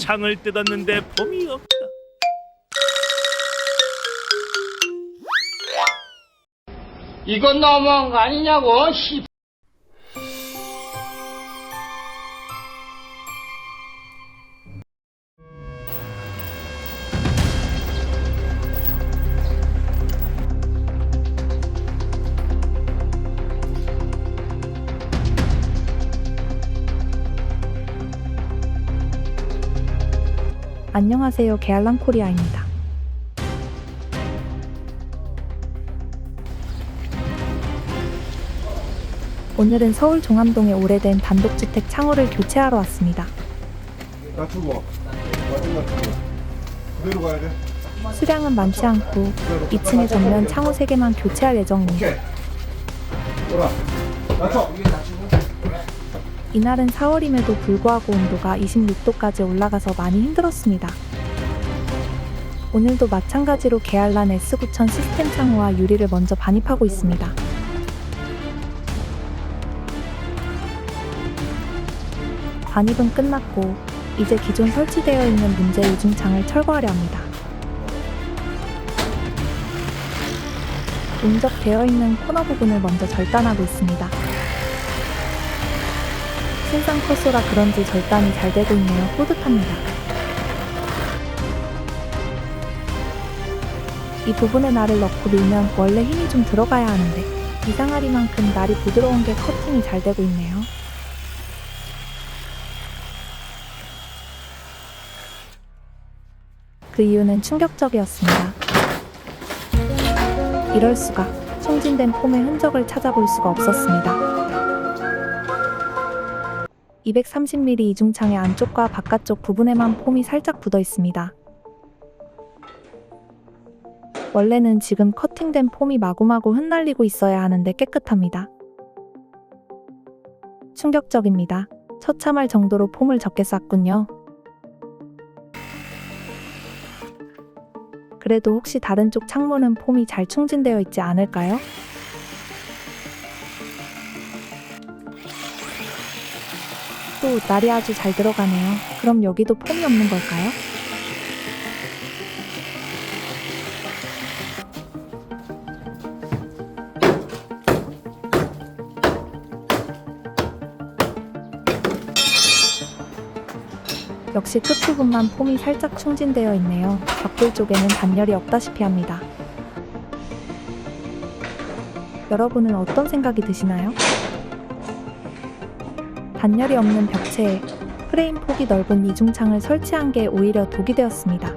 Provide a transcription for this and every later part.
창을 뜯었는데 폼이 없다. 이건 너무한 거 아니냐고, 씨. 안녕하세요. 게알랑코리아입니다. 오늘은 서울 종암동의 오래된 단독주택 창호를 교체하러 왔습니다. 낮추고 낮추고 그대로 가야 돼. 수량은 많지 않고 2층의 전면 창호 3개만 교체할 예정입니다. 오케이 돌아 낮춰. 이날은 4월임에도 불구하고 온도가 26도까지 올라가서 많이 힘들었습니다. 오늘도 마찬가지로 게알란 S9000 시스템 창호와 유리를 먼저 반입하고 있습니다. 반입은 끝났고 이제 기존 설치되어 있는 문제 이중창을 철거하려 합니다. 운적되어 있는 코너 부분을 먼저 절단하고 있습니다. 신상 컷소라 그런지 절단이 잘 되고 있네요. 뿌듯합니다. 이 부분에 날을 넣고 밀면 원래 힘이 좀 들어가야 하는데 이상하리만큼 날이 부드러운 게 커팅이 잘 되고 있네요. 그 이유는 충격적이었습니다. 이럴 수가, 송진된 폼의 흔적을 찾아볼 수가 없었습니다. 230mm 이중창의 안쪽과 바깥쪽 부분에만 폼이 살짝 묻어 있습니다. 원래는 지금 커팅된 폼이 마구마구 흩날리고 있어야 하는데 깨끗합니다. 충격적입니다. 처참할 정도로 폼을 적게 쌌군요. 그래도 혹시 다른 쪽 창문은 폼이 잘 충진되어 있지 않을까요? 또 날이 아주 잘 들어가네요. 그럼 여기도 폼이 없는 걸까요? 역시 끝부분만 폼이 살짝 충진되어 있네요. 벽돌 쪽에는 단열이 없다시피 합니다. 여러분은 어떤 생각이 드시나요? 단열이 없는 벽체에 프레임 폭이 넓은 이중창을 설치한 게 오히려 독이 되었습니다.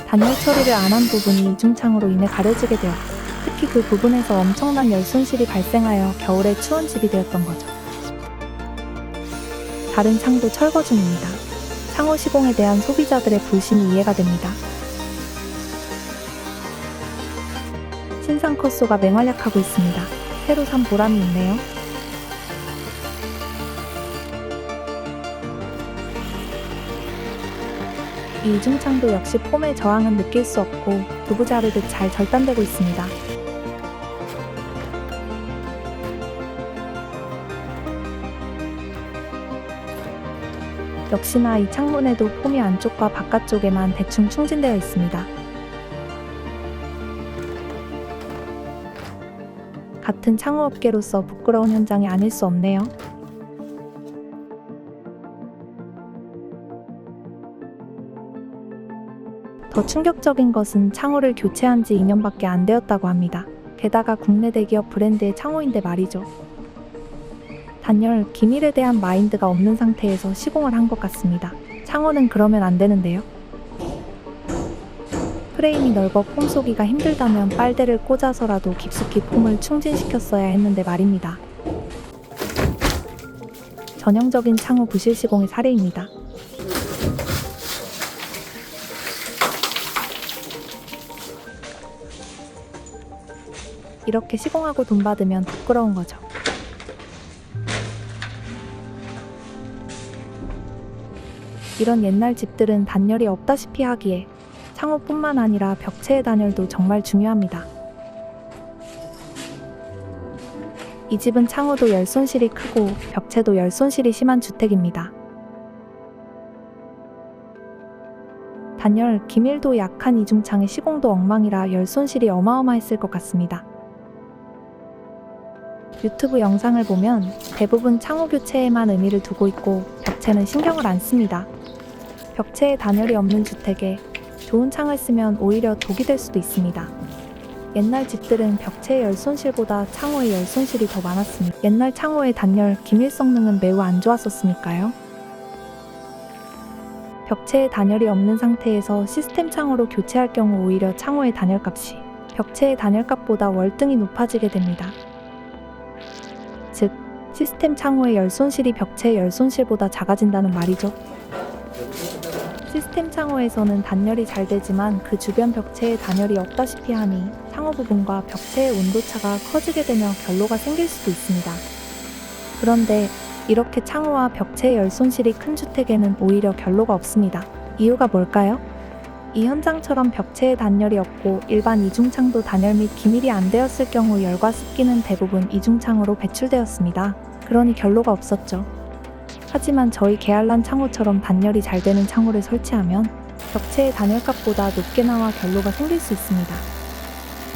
단열 처리를 안 한 부분이 이중창으로 인해 가려지게 되었고 특히 그 부분에서 엄청난 열 손실이 발생하여 겨울에 추운 집이 되었던 거죠. 다른 창도 철거 중입니다. 창호 시공에 대한 소비자들의 불신이 이해가 됩니다. 신상 컷소가 맹활약하고 있습니다. 새로 산 보람이 있네요. 이 이중창도 역시 폼의 저항은 느낄 수 없고 두부 자르듯 잘 절단되고 있습니다. 역시나 이 창문에도 폼이 안쪽과 바깥쪽에만 대충 충진되어 있습니다. 같은 창호업계로서 부끄러운 현장이 아닐 수 없네요. 더 충격적인 것은 창호를 교체한 지 2년밖에 안 되었다고 합니다. 게다가 국내 대기업 브랜드의 창호인데 말이죠. 단열, 기밀에 대한 마인드가 없는 상태에서 시공을 한 것 같습니다. 창호는 그러면 안 되는데요. 프레임이 넓어 폼 쏘기가 힘들다면 빨대를 꽂아서라도 깊숙이 폼을 충진시켰어야 했는데 말입니다. 전형적인 창호 부실 시공의 사례입니다. 이렇게 시공하고 돈 받으면 부끄러운 거죠. 이런 옛날 집들은 단열이 없다시피 하기에 창호뿐만 아니라 벽체의 단열도 정말 중요합니다. 이 집은 창호도 열 손실이 크고 벽체도 열 손실이 심한 주택입니다. 단열, 기밀도 약한 이중창의 시공도 엉망이라 열 손실이 어마어마했을 것 같습니다. 유튜브 영상을 보면 대부분 창호 교체에만 의미를 두고 있고 벽체는 신경을 안 씁니다. 벽체에 단열이 없는 주택에 좋은 창을 쓰면 오히려 독이 될 수도 있습니다. 옛날 집들은 벽체의 열 손실보다 창호의 열 손실이 더 많았습니다. 옛날 창호의 단열, 기밀 성능은 매우 안 좋았었으니까요. 벽체에 단열이 없는 상태에서 시스템 창호로 교체할 경우 오히려 창호의 단열값이 벽체의 단열값보다 월등히 높아지게 됩니다. 즉, 시스템 창호의 열 손실이 벽체의 열 손실보다 작아진다는 말이죠. 시스템 창호에서는 단열이 잘 되지만 그 주변 벽체에 단열이 없다시피 하니 창호 부분과 벽체의 온도차가 커지게 되며 결로가 생길 수도 있습니다. 그런데 이렇게 창호와 벽체의 열 손실이 큰 주택에는 오히려 결로가 없습니다. 이유가 뭘까요? 이 현장처럼 벽체에 단열이 없고 일반 이중창도 단열 및 기밀이 안 되었을 경우 열과 습기는 대부분 이중창으로 배출되었습니다. 그러니 결로가 없었죠. 하지만 저희 계알란 창호처럼 단열이 잘 되는 창호를 설치하면 벽체의 단열값보다 높게 나와 결로가 생길 수 있습니다.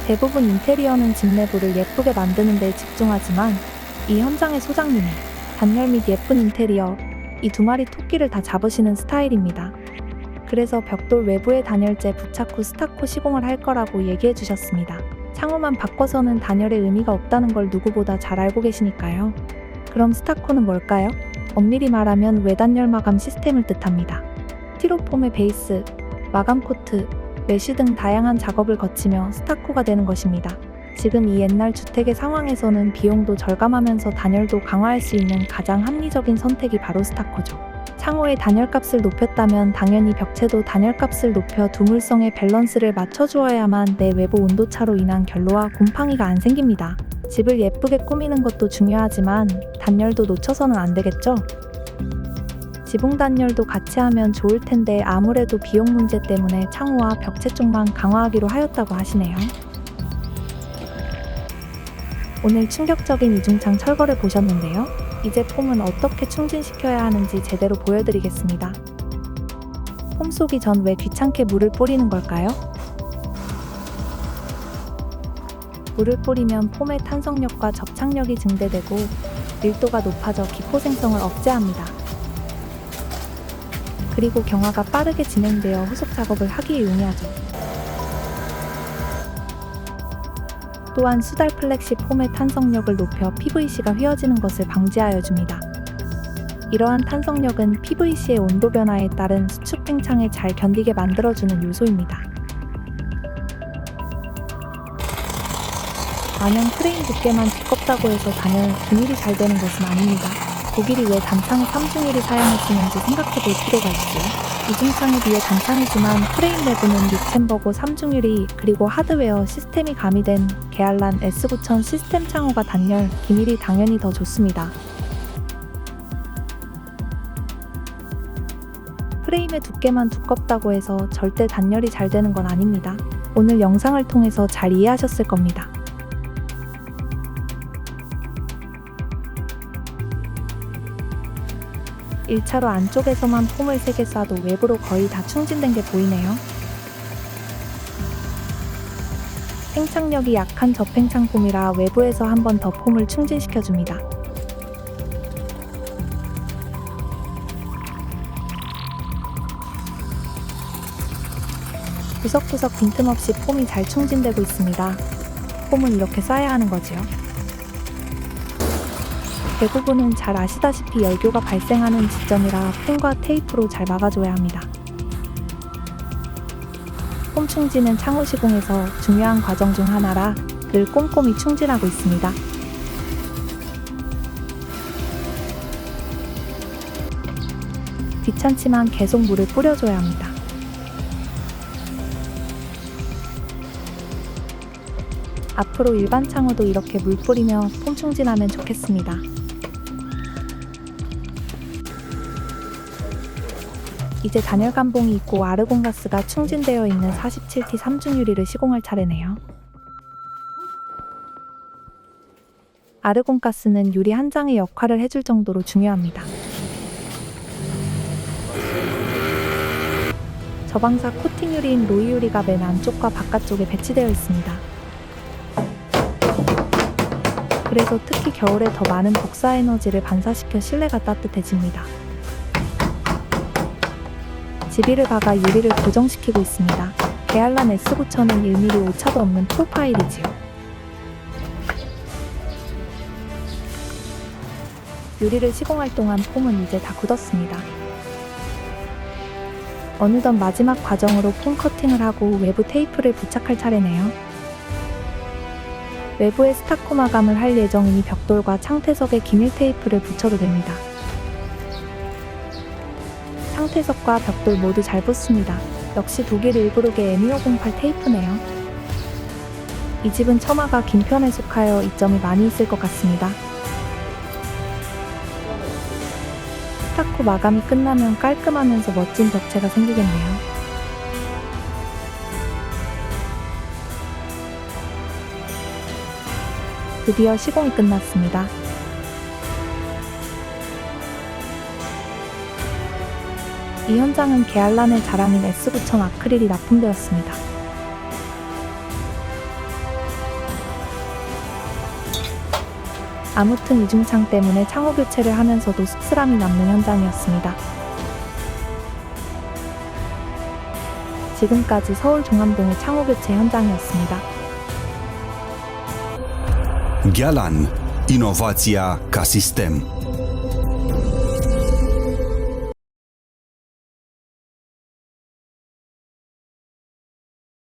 대부분 인테리어는 집 내부를 예쁘게 만드는 데 집중하지만 이 현장의 소장님은 단열 및 예쁜 인테리어, 이 두 마리 토끼를 다 잡으시는 스타일입니다. 그래서 벽돌 외부에 단열재 부착 후 스타코 시공을 할 거라고 얘기해 주셨습니다. 창호만 바꿔서는 단열의 의미가 없다는 걸 누구보다 잘 알고 계시니까요. 그럼 스타코는 뭘까요? 엄밀히 말하면 외단열 마감 시스템을 뜻합니다. 스티로폼의 베이스, 마감 코트, 메쉬 등 다양한 작업을 거치며 스타코가 되는 것입니다. 지금 이 옛날 주택의 상황에서는 비용도 절감하면서 단열도 강화할 수 있는 가장 합리적인 선택이 바로 스타코죠. 창호의 단열값을 높였다면 당연히 벽체도 단열값을 높여 두물성의 밸런스를 맞춰주어야만 내 외부 온도차로 인한 결로와 곰팡이가 안 생깁니다. 집을 예쁘게 꾸미는 것도 중요하지만 단열도 놓쳐서는 안 되겠죠? 지붕 단열도 같이 하면 좋을 텐데 아무래도 비용 문제 때문에 창호와 벽체 쪽만 강화하기로 하였다고 하시네요. 오늘 충격적인 이중창 철거를 보셨는데요. 이제 폼은 어떻게 충진시켜야 하는지 제대로 보여드리겠습니다. 폼 쏘기 전 왜 귀찮게 물을 뿌리는 걸까요? 물을 뿌리면 폼의 탄성력과 접착력이 증대되고 밀도가 높아져 기포 생성을 억제합니다. 그리고 경화가 빠르게 진행되어 후속 작업을 하기에 용이하죠. 또한 수달 플렉시 폼의 탄성력을 높여 PVC가 휘어지는 것을 방지하여 줍니다. 이러한 탄성력은 PVC의 온도 변화에 따른 수축 팽창을 잘 견디게 만들어주는 요소입니다. 마냥 프레임 두께만 두껍다고 해서 단열, 기밀이 잘 되는 것은 아닙니다. 독일이 왜 단창을 3중일이 사용했었는지 생각해볼 필요가 있지요. 이중창에 비해 단창이지만 프레임 내부는 릭챔버고 3중유리 그리고 하드웨어 시스템이 가미된 계알란 S9000 시스템 창호가 단열, 기밀이 당연히 더 좋습니다. 프레임의 두께만 두껍다고 해서 절대 단열이 잘 되는 건 아닙니다. 오늘 영상을 통해서 잘 이해하셨을 겁니다. (1차로) 안쪽에서만 폼을 3개 쏴도 외부로 거의 다 충진된 게 보이네요. 팽창력이 약한 저팽창 폼이라 외부에서 한 번 더 폼을 충진시켜줍니다. 구석구석 빈틈없이 폼이 잘 충진되고 있습니다. 폼은 이렇게 쏴야 하는 거지요. 대부분은 잘 아시다시피 열교가 발생하는 지점이라 펜과 테이프로 잘 막아줘야 합니다. 폼 충진은 창호 시공에서 중요한 과정 중 하나라 늘 꼼꼼히 충진하고 있습니다. 귀찮지만 계속 물을 뿌려줘야 합니다. 앞으로 일반 창호도 이렇게 물 뿌리며 폼 충진하면 좋겠습니다. 이제 단열 감봉이 있고 아르곤가스가 충진되어 있는 47T 3중 유리를 시공할 차례네요. 아르곤가스는 유리 한 장의 역할을 해줄 정도로 중요합니다. 저방사 코팅 유리인 로이 유리가 맨 안쪽과 바깥쪽에 배치되어 있습니다. 그래서 특히 겨울에 더 많은 복사 에너지를 반사시켜 실내가 따뜻해집니다. 지비를 박아 유리를 고정시키고 있습니다. 게알란 S9000은 1mm 오차도 없는 프로파일이지요. 유리를 시공할 동안 폼은 이제 다 굳었습니다. 어느덧 마지막 과정으로 폼 커팅을 하고 외부 테이프를 부착할 차례네요. 외부에 스타코 마감을 할 예정이니 벽돌과 창태석에 기밀 테이프를 붙여도 됩니다. 창태석과 벽돌 모두 잘 붙습니다. 역시 독일 일부르게 M2508 테이프네요. 이 집은 처마가 긴 편에 속하여 이점이 많이 있을 것 같습니다. 스타코 마감이 끝나면 깔끔하면서 멋진 벽체가 생기겠네요. 드디어 시공이 끝났습니다. 이 현장은 게알란의 자랑인 S9000 아크릴이 납품되었습니다. 아무튼 이중창 때문에 창호 교체를 하면서도 씁쓸함이 남는 현장이었습니다. 지금까지 서울 종암동의 창호 교체 현장이었습니다. Gjalan. Inovația ca sistem.